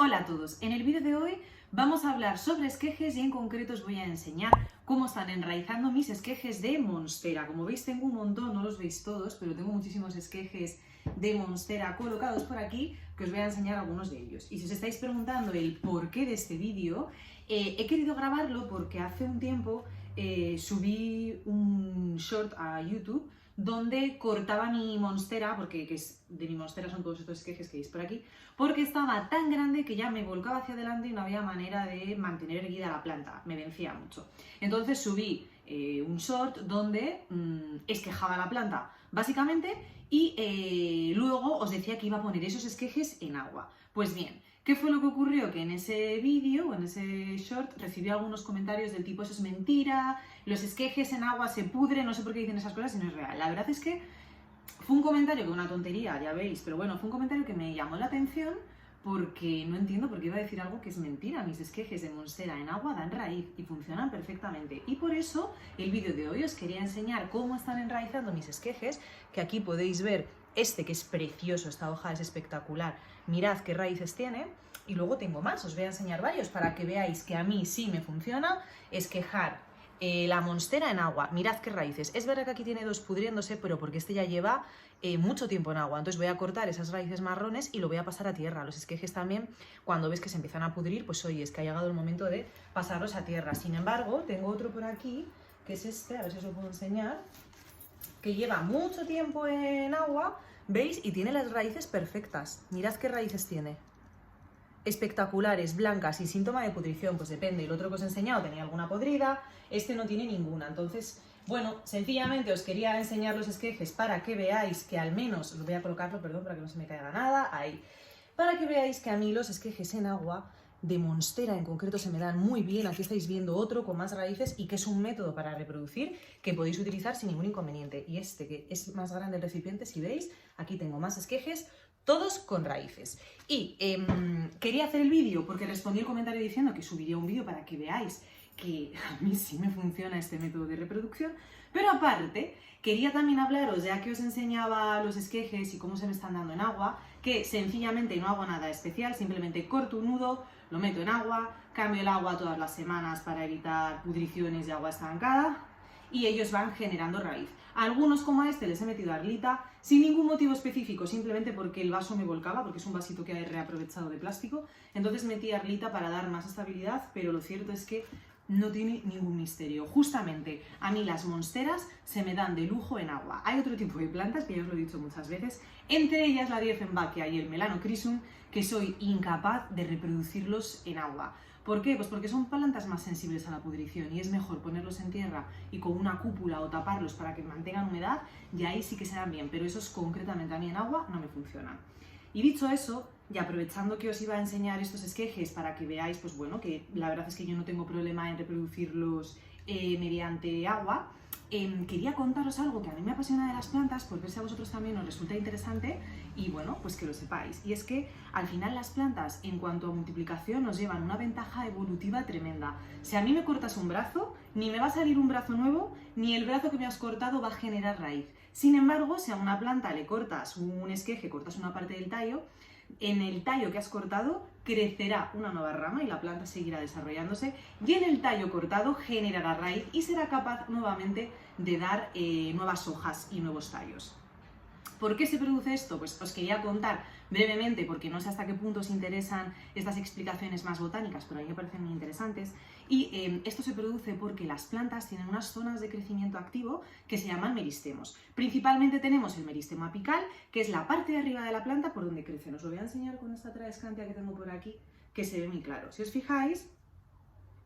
Hola a todos, en el vídeo de hoy vamos a hablar sobre esquejes y en concreto os voy a enseñar cómo están enraizando mis esquejes de monstera. Como veis tengo un montón, no los veis todos, pero tengo muchísimos esquejes de monstera colocados por aquí que os voy a enseñar algunos de ellos. Y si os estáis preguntando el porqué de este vídeo, he querido grabarlo porque hace un tiempo subí un short a YouTube donde cortaba mi monstera, porque de mi monstera son todos estos esquejes que veis por aquí, porque estaba tan grande que ya me volcaba hacia adelante y no había manera de mantener erguida la planta, me vencía mucho. Entonces subí un short donde esquejaba la planta, básicamente, y luego os decía que iba a poner esos esquejes en agua. Pues bien, ¿qué fue lo que ocurrió? Que en ese vídeo, o en ese short, recibí algunos comentarios del tipo eso es mentira, los esquejes en agua se pudren, no sé por qué dicen esas cosas y no es real. La verdad es que fue un comentario que una tontería, ya veis, pero bueno, fue un comentario que me llamó la atención porque no entiendo por qué iba a decir algo que es mentira. Mis esquejes de monstera en agua dan raíz y funcionan perfectamente. Y por eso el vídeo de hoy os quería enseñar cómo están enraizando mis esquejes, que aquí podéis ver este que es precioso, esta hoja es espectacular. Mirad qué raíces tiene. Y luego tengo más, os voy a enseñar varios para que veáis que a mí sí me funciona esquejar la monstera en agua. Mirad qué raíces. Es verdad que aquí tiene dos pudriéndose, pero porque este ya lleva mucho tiempo en agua. Entonces voy a cortar esas raíces marrones y lo voy a pasar a tierra. Los esquejes también, cuando ves que se empiezan a pudrir, pues oye, es que ha llegado el momento de pasarlos a tierra. Sin embargo, tengo otro por aquí, que es este, a ver si os lo puedo enseñar, que lleva mucho tiempo en agua, ¿veis? Y tiene las raíces perfectas. Mirad qué raíces tiene. Espectaculares, blancas y síntoma de pudrición, pues depende. El otro que os he enseñado tenía alguna podrida, este no tiene ninguna. Entonces, bueno, sencillamente os quería enseñar los esquejes para que veáis que al menos, os voy a colocarlo, perdón, para que no se me caiga nada, ahí, para que veáis que a mí los esquejes en agua de monstera en concreto se me dan muy bien. Aquí estáis viendo otro con más raíces y que es un método para reproducir que podéis utilizar sin ningún inconveniente. Y este que es más grande el recipiente, si veis, aquí tengo más esquejes, todos con raíces. Y quería hacer el vídeo porque respondí el comentario diciendo que subiría un vídeo para que veáis que a mí sí me funciona este método de reproducción, pero aparte quería también hablaros, ya que os enseñaba los esquejes y cómo se me están dando en agua, que sencillamente no hago nada especial, simplemente corto un nudo, lo meto en agua, cambio el agua todas las semanas para evitar pudriciones de agua estancada y ellos van generando raíz. A algunos como a este les he metido arlita, sin ningún motivo específico, simplemente porque el vaso me volcaba, porque es un vasito que he reaprovechado de plástico, entonces metí arlita para dar más estabilidad, pero lo cierto es que no tiene ningún misterio. Justamente a mí las monsteras se me dan de lujo en agua. Hay otro tipo de plantas, que ya os lo he dicho muchas veces, entre ellas la Dieffenbachia y el Melanochrysum, que soy incapaz de reproducirlos en agua. ¿Por qué? Pues porque son plantas más sensibles a la pudrición y es mejor ponerlos en tierra y con una cúpula o taparlos para que mantengan humedad y ahí sí que se dan bien, pero esos concretamente a mí en agua no me funcionan. Y dicho eso, y aprovechando que os iba a enseñar estos esquejes para que veáis, pues bueno, que la verdad es que yo no tengo problema en reproducirlos mediante agua, quería contaros algo que a mí me apasiona de las plantas, por ver si a vosotros también os resulta interesante y bueno, pues que lo sepáis. Y es que al final las plantas en cuanto a multiplicación nos llevan una ventaja evolutiva tremenda. Si a mí me cortas un brazo, ni me va a salir un brazo nuevo, ni el brazo que me has cortado va a generar raíz. Sin embargo, si a una planta le cortas un esqueje, cortas una parte del tallo, en el tallo que has cortado crecerá una nueva rama y la planta seguirá desarrollándose y en el tallo cortado generará raíz y será capaz nuevamente de dar nuevas hojas y nuevos tallos. ¿Por qué se produce esto? Pues os quería contar brevemente, porque no sé hasta qué punto os interesan estas explicaciones más botánicas, pero a mí me parecen muy interesantes. Y esto se produce porque las plantas tienen unas zonas de crecimiento activo que se llaman meristemos. Principalmente tenemos el meristemo apical, que es la parte de arriba de la planta por donde crecen. Os lo voy a enseñar con esta traescantia que tengo por aquí, que se ve muy claro. Si os fijáis,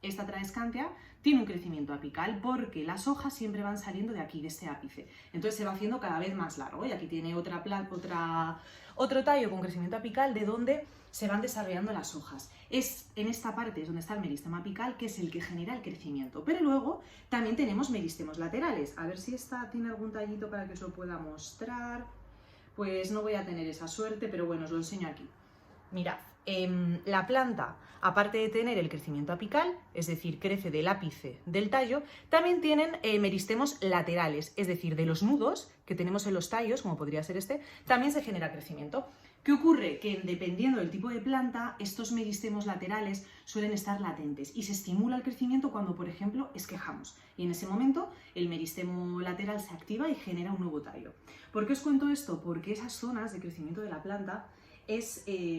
esta traescantia tiene un crecimiento apical porque las hojas siempre van saliendo de aquí, de este ápice. Entonces se va haciendo cada vez más largo y aquí tiene otro tallo con crecimiento apical de donde se van desarrollando las hojas. Es en esta parte es donde está el meristemo apical, que es el que genera el crecimiento. Pero luego también tenemos meristemos laterales. A ver si esta tiene algún tallito para que os lo pueda mostrar. Pues no voy a tener esa suerte, pero bueno, os lo enseño aquí. Mirad, La planta, aparte de tener el crecimiento apical, es decir, crece del ápice del tallo, también tienen meristemos laterales, es decir, de los nudos que tenemos en los tallos, como podría ser este, también se genera crecimiento. ¿Qué ocurre? Que dependiendo del tipo de planta, estos meristemos laterales suelen estar latentes y se estimula el crecimiento cuando, por ejemplo, esquejamos. Y en ese momento el meristemo lateral se activa y genera un nuevo tallo. ¿Por qué os cuento esto? Porque esas zonas de crecimiento de la planta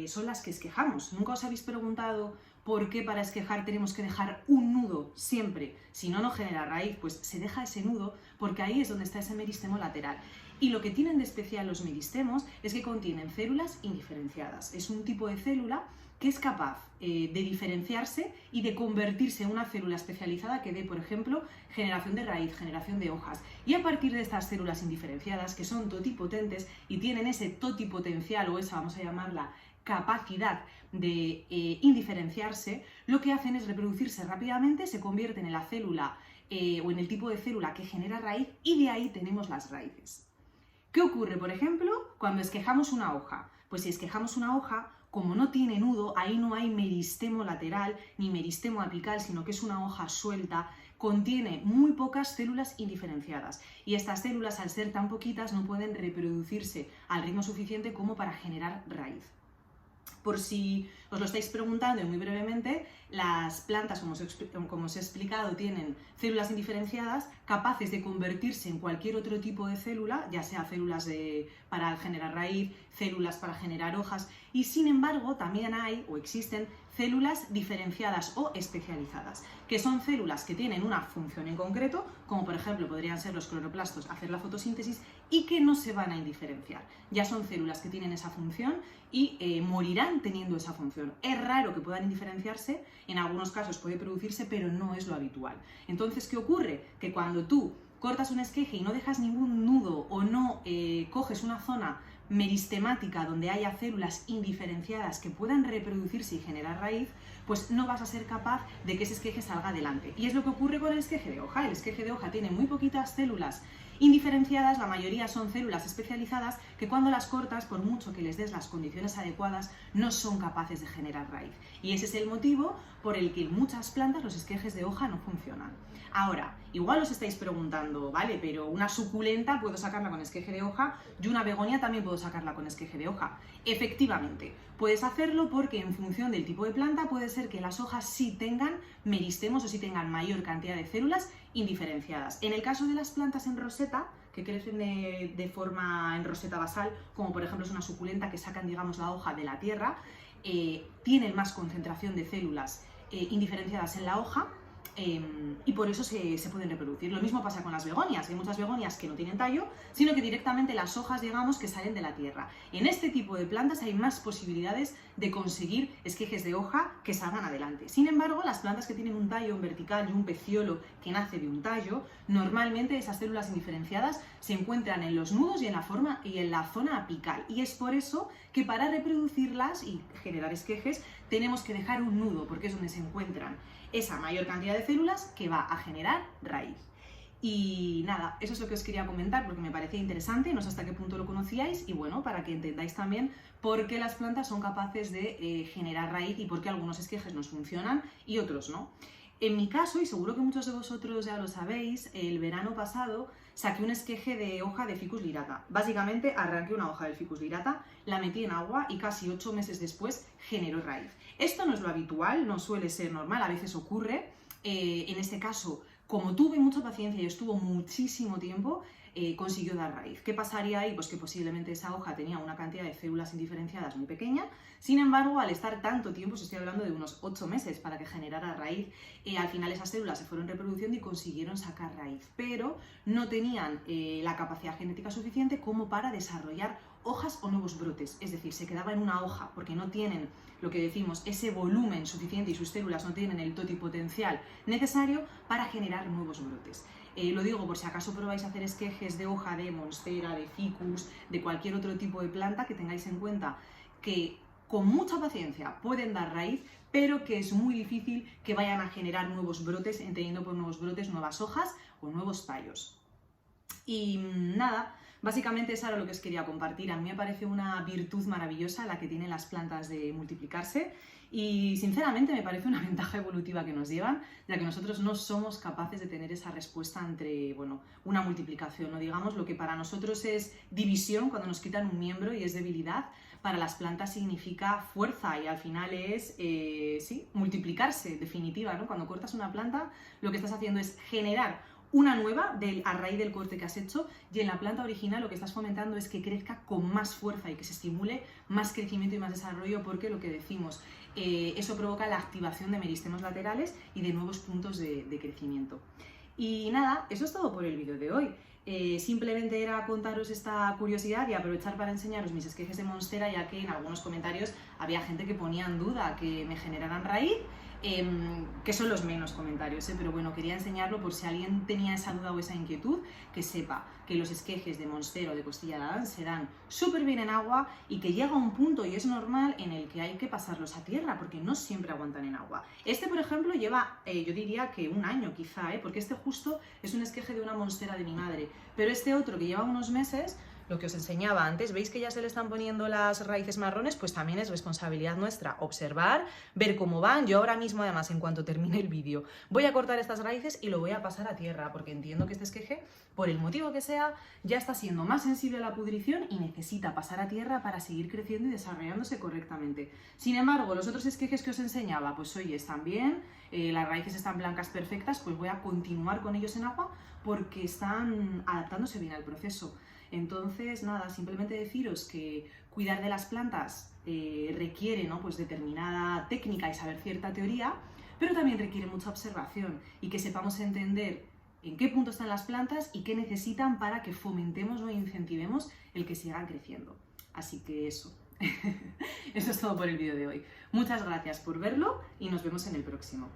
son las que esquejamos. ¿Nunca os habéis preguntado por qué para esquejar tenemos que dejar un nudo siempre? Si no, no genera raíz. Pues se deja ese nudo porque ahí es donde está ese meristemo lateral. Y lo que tienen de especial los meristemos es que contienen células indiferenciadas. Es un tipo de célula que es capaz de diferenciarse y de convertirse en una célula especializada que dé, por ejemplo, generación de raíz, generación de hojas. Y a partir de estas células indiferenciadas, que son totipotentes y tienen ese totipotencial, o esa vamos a llamarla capacidad de indiferenciarse, lo que hacen es reproducirse rápidamente, se convierten en la célula o en el tipo de célula que genera raíz, y de ahí tenemos las raíces. ¿Qué ocurre, por ejemplo, cuando esquejamos una hoja? Pues si esquejamos una hoja, como no tiene nudo, ahí no hay meristemo lateral ni meristemo apical, sino que es una hoja suelta, contiene muy pocas células indiferenciadas. Y estas células, al ser tan poquitas, no pueden reproducirse al ritmo suficiente como para generar raíz. Por si os lo estáis preguntando y muy brevemente, las plantas, como os he explicado, tienen células indiferenciadas capaces de convertirse en cualquier otro tipo de célula, ya sea células para generar raíz, células para generar hojas, y sin embargo también hay o existen células diferenciadas o especializadas, que son células que tienen una función en concreto, como por ejemplo podrían ser los cloroplastos, hacer la fotosíntesis, y que no se van a indiferenciar. Ya son células que tienen esa función y morirán teniendo esa función. Es raro que puedan indiferenciarse, en algunos casos puede producirse, pero no es lo habitual. Entonces, ¿qué ocurre? Que cuando tú cortas un esqueje y no dejas ningún nudo o no coges una zona meristemática donde haya células indiferenciadas que puedan reproducirse y generar raíz, pues no vas a ser capaz de que ese esqueje salga adelante. Y es lo que ocurre con el esqueje de hoja. El esqueje de hoja tiene muy poquitas células indiferenciadas, la mayoría son células especializadas que cuando las cortas, por mucho que les des las condiciones adecuadas, no son capaces de generar raíz. Y ese es el motivo por el que en muchas plantas los esquejes de hoja no funcionan. Ahora, igual os estáis preguntando, vale, pero una suculenta puedo sacarla con esqueje de hoja y una begonia también puedo sacarla con esqueje de hoja. Efectivamente, puedes hacerlo porque en función del tipo de planta puede ser que las hojas sí tengan meristemos o sí tengan mayor cantidad de células indiferenciadas. En el caso de las plantas en roseta, que crecen de forma en roseta basal, como por ejemplo es una suculenta que sacan, digamos, la hoja de la tierra, tienen más concentración de células indiferenciadas en la hoja, y por eso se pueden reproducir. Lo mismo pasa con las begonias. Hay muchas begonias que no tienen tallo, sino que directamente las hojas, digamos, que salen de la tierra. En este tipo de plantas hay más posibilidades de conseguir esquejes de hoja que salgan adelante. Sin embargo, las plantas que tienen un tallo en vertical y un peciolo que nace de un tallo, normalmente esas células indiferenciadas se encuentran en los nudos y en la zona apical. Y es por eso que para reproducirlas y generar esquejes tenemos que dejar un nudo, porque es donde se encuentran esa mayor cantidad de células que va a generar raíz. Y nada, eso es lo que os quería comentar porque me parecía interesante, no sé hasta qué punto lo conocíais, y bueno, para que entendáis también por qué las plantas son capaces de generar raíz y por qué algunos esquejes nos funcionan y otros no. En mi caso, y seguro que muchos de vosotros ya lo sabéis, el verano pasado saqué un esqueje de hoja de Ficus lyrata. Básicamente arranqué una hoja del Ficus lyrata, la metí en agua y casi 8 meses después generó raíz. Esto no es lo habitual, no suele ser normal, a veces ocurre. En este caso, como tuve mucha paciencia y estuvo muchísimo tiempo, consiguió dar raíz. ¿Qué pasaría ahí? Pues que posiblemente esa hoja tenía una cantidad de células indiferenciadas muy pequeña. Sin embargo, al estar tanto tiempo, os estoy hablando de unos 8 meses para que generara raíz, al final esas células se fueron reproduciendo y consiguieron sacar raíz, pero no tenían la capacidad genética suficiente como para desarrollar hojas o nuevos brotes, es decir, se quedaba en una hoja porque no tienen, lo que decimos, ese volumen suficiente y sus células no tienen el totipotencial necesario para generar nuevos brotes. Lo digo por si acaso probáis a hacer esquejes de hoja de monstera, de ficus, de cualquier otro tipo de planta, que tengáis en cuenta que con mucha paciencia pueden dar raíz, pero que es muy difícil que vayan a generar nuevos brotes, entendiendo por nuevos brotes nuevas hojas o nuevos tallos. Y nada, Básicamente eso era lo que os quería compartir. A mí me parece una virtud maravillosa la que tienen las plantas de multiplicarse y sinceramente me parece una ventaja evolutiva que nos llevan, ya que nosotros no somos capaces de tener esa respuesta entre, bueno, una multiplicación, ¿no? Digamos, lo que para nosotros es división cuando nos quitan un miembro y es debilidad, para las plantas significa fuerza y al final es, sí, multiplicarse, definitiva, ¿no? Cuando cortas una planta, lo que estás haciendo es generar una nueva a raíz del corte que has hecho, y en la planta original lo que estás fomentando es que crezca con más fuerza y que se estimule más crecimiento y más desarrollo, porque lo que decimos, eso provoca la activación de meristemas laterales y de nuevos puntos de crecimiento. Y nada, eso es todo por el vídeo de hoy. Simplemente era contaros esta curiosidad y aprovechar para enseñaros mis esquejes de monstera, ya que en algunos comentarios había gente que ponía en duda que me generaran raíz, que son los menos comentarios, pero bueno, quería enseñarlo por si alguien tenía esa duda o esa inquietud, que sepa que los esquejes de monstera o de costilla de Adán se dan súper bien en agua y que llega un punto, y es normal, en el que hay que pasarlos a tierra porque no siempre aguantan en agua. Este, por ejemplo, lleva, yo diría que un año quizá, porque este justo es un esqueje de una monstera de mi madre, pero este otro que lleva unos meses, lo que os enseñaba antes, ¿veis que ya se le están poniendo las raíces marrones? Pues también es responsabilidad nuestra observar, ver cómo van. Yo ahora mismo, además, en cuanto termine el vídeo, voy a cortar estas raíces y lo voy a pasar a tierra, porque entiendo que este esqueje, por el motivo que sea, ya está siendo más sensible a la pudrición y necesita pasar a tierra para seguir creciendo y desarrollándose correctamente. Sin embargo, los otros esquejes que os enseñaba, pues oye, están bien, las raíces están blancas perfectas, pues voy a continuar con ellos en agua porque están adaptándose bien al proceso. Entonces, nada, simplemente deciros que cuidar de las plantas requiere, ¿no?, pues determinada técnica y saber cierta teoría, pero también requiere mucha observación y que sepamos entender en qué punto están las plantas y qué necesitan para que fomentemos o incentivemos el que sigan creciendo. Así que eso. Eso es todo por el vídeo de hoy. Muchas gracias por verlo y nos vemos en el próximo.